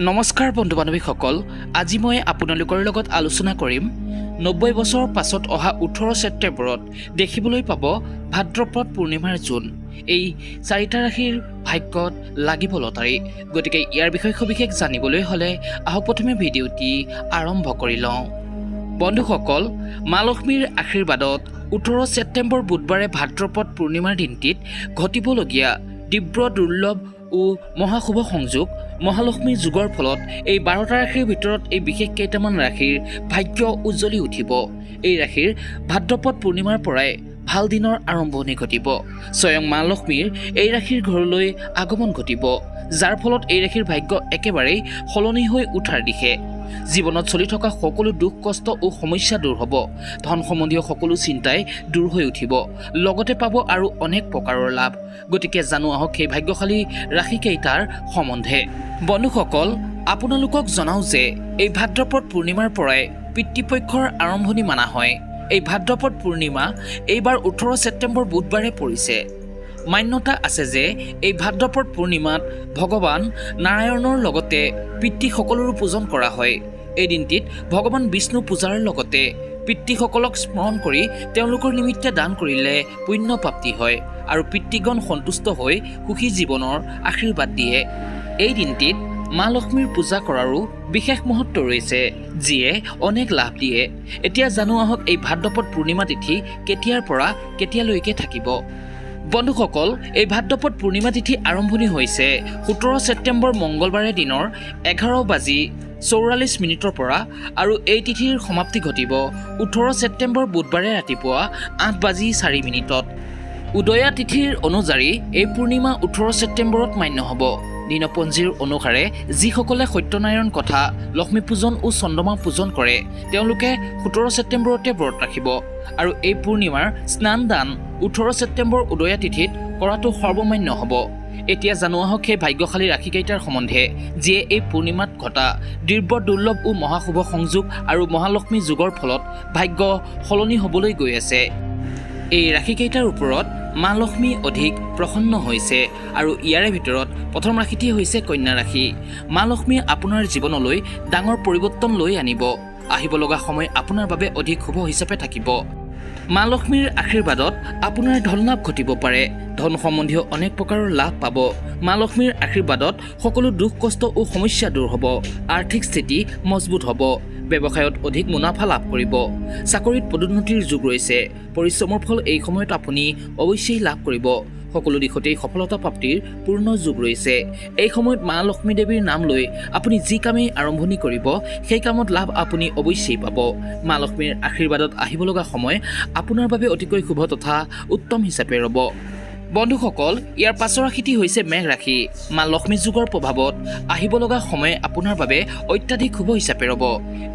নমস্কাৰ বন্ধু বান্ধৱীসকল, আজি মই আপোনালোকৰ লগত আলোচনা কৰিম 90 বছৰৰ পাছত অহা 18 ছেপ্টেম্বৰত দেখিবলৈ পাব ভাদ্ৰপদ পূৰ্ণিমাৰ জোন। এই চাৰিটা ৰাশিৰ ভাগ্যত লাগিব লটাৰী। গতিকে ইয়াৰ বিষয়ে সবিশেষ জানিবলৈ হ'লে আহক প্ৰথমে ভিডিঅ'টি আৰম্ভ কৰি লওঁ। বন্ধুসকল, মা লক্ষ্মীৰ আশীৰ্বাদত 18 ছেপ্টেম্বৰ বুধবাৰে ভাদ্ৰপদ পূৰ্ণিমাৰ দিনটিত ঘটিবলগীয়া তীব্ৰ দুৰ্লভ ও মহাশুভ সংযোগ মহালক্ষ্মী যুগৰ ফলত এই 12টা ৰাশিৰ ভিতৰত এই বিশেষ কেইটামান ৰাশিৰ ভাগ্য উজ্জ্বলি উঠিব। এই ৰাশিৰ ভাদ্ৰপদ পূৰ্ণিমাৰ পৰাই ভাল দিনৰ আৰম্ভণি ঘটিব। স্বয়ং মা লক্ষ্মীৰ এই ৰাশিৰ ঘৰলৈ আগমন ঘটিব, যাৰ ফলত এই ৰাশিৰ ভাগ্য একেবাৰেই সলনি হৈ উঠাৰ দিশে। জীৱনত চলি থকা সকলো দুখ কষ্ট ও সমস্যা দূৰ হ'ব, ধন সম্বন্ধীয় সকলো চিন্তাই দূৰ হৈ উঠিব, লগতে পাব আৰু অনেক প্ৰকাৰৰ লাভ। গতিকে জানো আহক সেই ভাগ্যশালী ৰাশিকেইটাৰ সম্বন্ধে। বন্ধুসকল, আপোনালোকক জনাওঁ যে এই ভাদ্ৰপদ পূৰ্ণিমাৰ পৰাই পিতৃপক্ষৰ আৰম্ভণি মানা হয়। এই ভাদ্ৰপদ পূৰ্ণিমা এইবাৰ 18 ছেপ্টেম্বৰ বুধবাৰে পৰিছে। মান্যতা আছে যে এই ভাদ্ৰপদ পূৰ্ণিমাত ভগৱান নাৰায়ণৰ লগতে পিতৃসকলৰো পূজন কৰা হয়। এই দিনটিত ভগৱান বিষ্ণু পূজাৰ লগতে পিতৃসকলক স্মৰণ কৰি তেওঁলোকৰ নিমিত্তে দান কৰিলে পুণ্য প্ৰাপ্তি হয় আৰু পিতৃগণ সন্তুষ্ট হৈ সুখী জীৱনৰ আশীৰ্বাদ দিয়ে। এই দিনটিত মা লক্ষ্মীৰ পূজা কৰাৰো বিশেষ মহত্ব ৰৈছে, যিয়ে অনেক লাভ দিয়ে। এতিয়া জানো আহক এই ভাদ্ৰপদ পূৰ্ণিমা তিথি কেতিয়াৰ পৰা কেতিয়ালৈকে থাকিব। বন্ধুসকল, এই ভাদ্ৰপদ পূৰ্ণিমা তিথি আৰম্ভণি হৈছে 17 ছেপ্টেম্বৰ মংগলবাৰে দিনৰ 11:44 পৰা আৰু এই তিথিৰ সমাপ্তি ঘটিব 18 ছেপ্টেম্বৰ বুধবাৰে ৰাতিপুৱা 8:04। উদয়া তিথিৰ অনুযায়ী এই পূৰ্ণিমা 18 ছেপ্টেম্বৰত মান্য হ'ব। দিনপঞ্জীৰ অনুসাৰে যিসকলে সত্যনাৰায়ণ কথা, লক্ষ্মী পূজন ও চন্দ্ৰমা পূজন কৰে তেওঁলোকে 17 ছেপ্টেম্বৰতে ব্ৰত ৰাখিব আৰু এই পূৰ্ণিমাৰ স্নান দান 18 ছেপ্টেম্বৰ উদয়া তিথিত কৰাটো সৰ্বমান্য হ'ব। এতিয়া জানো আহক সেই ভাগ্যশালী ৰাশিকেইটাৰ সম্বন্ধে, যিয়ে এই পূৰ্ণিমাত ঘটা দিব্য দুৰ্লভ ও মহাশুভ সংযোগ আৰু মহালক্ষ্মী যুগৰ ফলত ভাগ্য সলনি হ'বলৈ গৈ আছে। এই ৰাশিকেইটাৰ ওপৰত মা লক্ষ্মী অধিক প্ৰসন্ন হৈছে আৰু ইয়াৰে ভিতৰত প্ৰথম ৰাশিটি হৈছে কন্যা ৰাশি। মা লক্ষ্মীয়ে আপোনাৰ জীৱনলৈ ডাঙৰ পৰিৱৰ্তন লৈ আনিব। আহিব লগা সময় আপোনাৰ বাবে অধিক শুভ হিচাপে থাকিব। মা লক্ষ্মীৰ আশীৰ্বাদত আপোনাৰ ধন লাভ ঘটিব পাৰে। ধন সম্বন্ধীয় অনেক প্ৰকাৰৰ লাভ পাব। মা লক্ষ্মীৰ আশীৰ্বাদত সকলো দুখ কষ্ট ও সমস্যা দূৰ হ'ব। আৰ্থিক স্থিতি মজবুত হ'ব। ব্যৱসায়ত অধিক মুনাফা লাভ কৰিব। চাকৰিত পদোন্নতিৰ যোগ ৰৈছে। পৰিশ্ৰমৰ ফল এই সময়ত আপুনি অৱশ্যেই লাভ কৰিব। সকলো দিশতেই সফলতা প্ৰাপ্তিৰ পূৰ্ণ যোগ ৰৈছে। এই সময়ত মা লক্ষ্মী দেৱীৰ নাম লৈ আপুনি যি কামেই আৰম্ভণি কৰিব সেই কামত লাভ আপুনি অৱশ্যেই পাব। মা লক্ষ্মীৰ আশীৰ্বাদত আহিব লগা সময় আপোনাৰ বাবে অতিকৈ শুভ তথা উত্তম হিচাপে ৰ'ব। বন্ধুসকল, ইয়াৰ পাছৰ ৰাশিটি হৈছে মেঘ ৰাশি। মা লক্ষ্মী যুগৰ প্ৰভাৱত আহিব লগা সময় আপোনাৰ বাবে অত্যাধিক শুভ হিচাপে ৰ'ব।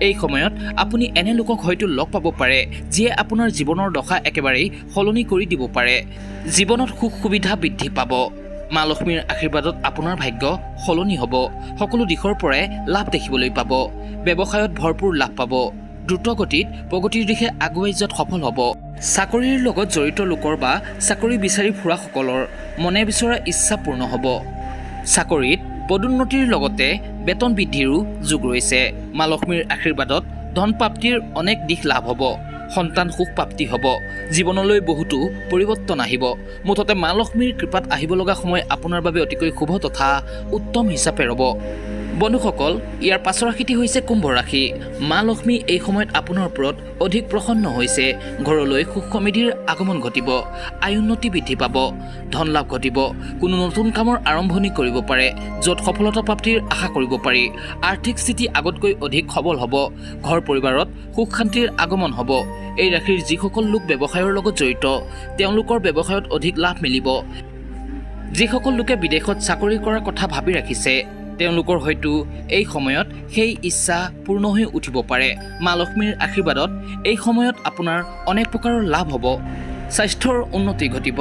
এই সময়ত আপুনি এনে লোকক হয়তো লগ পাব পাৰে, যিয়ে আপোনাৰ জীৱনৰ দশা একেবাৰেই সলনি কৰি দিব পাৰে। জীৱনত সুখ সুবিধা বৃদ্ধি পাব। মা লক্ষ্মীৰ আশীৰ্বাদত আপোনাৰ ভাগ্য সলনি হ'ব। সকলো দিশৰ পৰাই লাভ দেখিবলৈ পাব। ব্যৱসায়ত ভৰপূৰ লাভ পাব। দ্ৰুত গতিত প্ৰগতিৰ দিশে আগুৱাই যোৱাত সফল হ'ব। চাকৰিৰ লগত জড়িত লোকৰ বা চাকৰি বিচাৰি ফুৰাসকলৰ মনে বিচৰা ইচ্ছা পূৰ্ণ হ'ব। চাকৰিত পদোন্নতিৰ লগতে বেতন বৃদ্ধিৰো যোগ ৰৈছে। মা লক্ষ্মীৰ আশীৰ্বাদত ধন প্ৰাপ্তিৰ অনেক দিশ লাভ হ'ব। সন্তান সুখ প্ৰাপ্তি হ'ব। জীৱনলৈ বহুতো পৰিৱৰ্তন আহিব। মুঠতে মা লক্ষ্মীৰ কৃপাত আহিব লগা সময় আপোনাৰ বাবে অতিকৈ শুভ তথা উত্তম হিচাপে ৰ'ব। বন্ধুসকল, ইয়াৰ পাছৰ ৰাশিটি হৈছে কুম্ভ ৰাশি। মা লক্ষ্মী এই সময়ত আপোনাৰ ওপৰত অধিক প্ৰসন্ন হৈছে। ঘৰলৈ সুখ সমৃদ্ধিৰ আগমন ঘটিব। আয়োন্নতি বৃদ্ধি পাব। ধন লাভ ঘটিব। কোনো নতুন কামৰ আৰম্ভণি কৰিব পাৰে, য'ত সফলতা প্ৰাপ্তিৰ আশা কৰিব পাৰি। আৰ্থিক স্থিতি আগতকৈ অধিক সবল হ'ব। ঘৰ পৰিবাৰত সুখ শান্তিৰ আগমন হ'ব। এই ৰাশিৰ যিসকল লোক ব্যৱসায়ৰ লগত জড়িত তেওঁলোকৰ ব্যৱসায়ত অধিক লাভ মিলিব। যিসকল লোকে বিদেশত চাকৰি কৰাৰ কথা ভাবি ৰাখিছে তেওঁলোকৰ হয়তো এই সময়ত সেই ইচ্ছা পূৰ্ণ হৈ উঠিব পাৰে। মা লক্ষ্মীৰ আশীৰ্বাদত এই সময়ত আপোনাৰ অনেক প্ৰকাৰৰ লাভ হ'ব। স্বাস্থ্যৰ উন্নতি ঘটিব।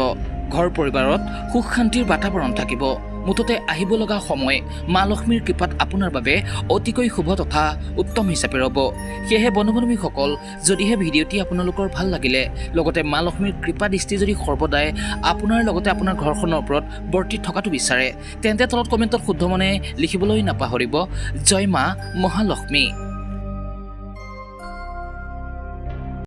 ঘৰ পৰিবাৰত সুখ শান্তিৰ বাতাবৰণ থাকিব। মুঠতে আহিব লগা সময় মা লক্ষ্মীৰ কৃপাত আপোনাৰ বাবে অতিকৈ শুভ তথা উত্তম হিচাপে ৰ'ব। সেয়েহে বন্ধু-বান্ধৱীসকল, যদিহে ভিডিঅ'টি আপোনালোকৰ ভাল লাগিলে, লগতে মা লক্ষ্মীৰ কৃপা দৃষ্টি যদি সৰ্বদাই আপোনাৰ লগতে আপোনাৰ ঘৰখনৰ ওপৰত বৰ্তি থকাটো বিচাৰে, তেন্তে তলত কমেণ্টত শুদ্ধ মনে লিখিবলৈ নাপাহৰিব। জয় মা মহালক্ষ্মী।